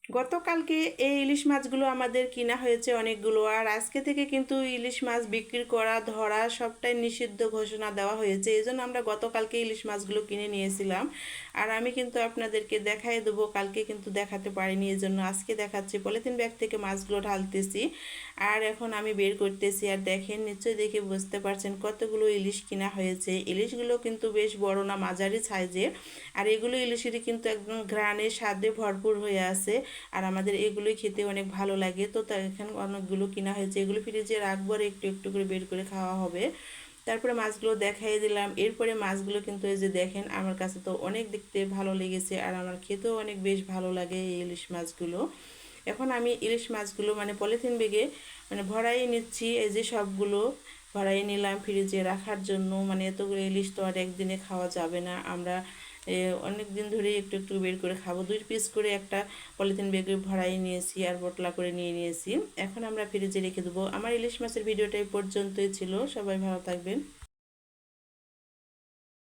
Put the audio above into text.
গতকালকে এই ইলিশ মাছগুলো আমাদের কিনা হয়েছে অনেকগুলো, আর আজকে থেকে কিন্তু ইলিশ মাছ বিক্রি করা ধরা সবটাই নিষিদ্ধ ঘোষণা দেওয়া হয়েছে। এই জন্য আমরা গতকালকে ইলিশ মাছগুলো কিনে নিয়েছিলাম। আর আমি কিন্তু আপনাদেরকে দেখাই দেবো, কালকে কিন্তু দেখাতে পারিনি, এই জন্য আজকে দেখাচ্ছি। পলিথিন ব্যাগ থেকে মাছগুলো ঢালতেছি আর এখন আমি বের করতেছি। আর দেখেন, নিশ্চয়ই দেখে বুঝতে পারছেন কতগুলো ইলিশ কিনা হয়েছে। ইলিশগুলো কিন্তু বেশ বড় না, মাঝারি সাইজের। আর এগুলো ইলিশেরই কিন্তু একদম ঘ্রাণে স্বাদে ভরপুর হয়ে আছে। আর আমাদের এগুলোই খেতে অনেক ভালো লাগে। তো তার এখানে অনেকগুলো কিনা হয়েছে, এগুলো ফ্রিজে রাখবো আর একটু একটু করে বের করে খাওয়া হবে। তারপরে মাছগুলো দেখাই দিলাম। এরপরে মাছগুলো কিন্তু এই যে দেখেন, আমার কাছে তো অনেক দেখতে ভালো লেগেছে আর আমার খেতেও অনেক বেশ ভালো লাগে এই ইলিশ মাছগুলো। এখন আমি ইলিশ মাছগুলো মানে পলিথিন ব্যাগে মানে ভরাই নিচ্ছি। এই যে সবগুলো ভরাই নিলাম ফ্রিজে রাখার জন্য। মানে এতগুলো ইলিশ তো আর একদিনে খাওয়া যাবে না, আমরা অনেক দিন ধরেই একটু একটু বের করে খাবো। 2 পিস করে একটা পলিথিন ব্যাগে ভরাই নিয়েছি আর বোতলা করে নিয়ে নিয়েছি। এখন আমরা ফ্রিজে রেখে দেবো। আমার ইলিশ মাছের ভিডিওটা এই পর্যন্তই ছিল। সবাই ভালো থাকবেন।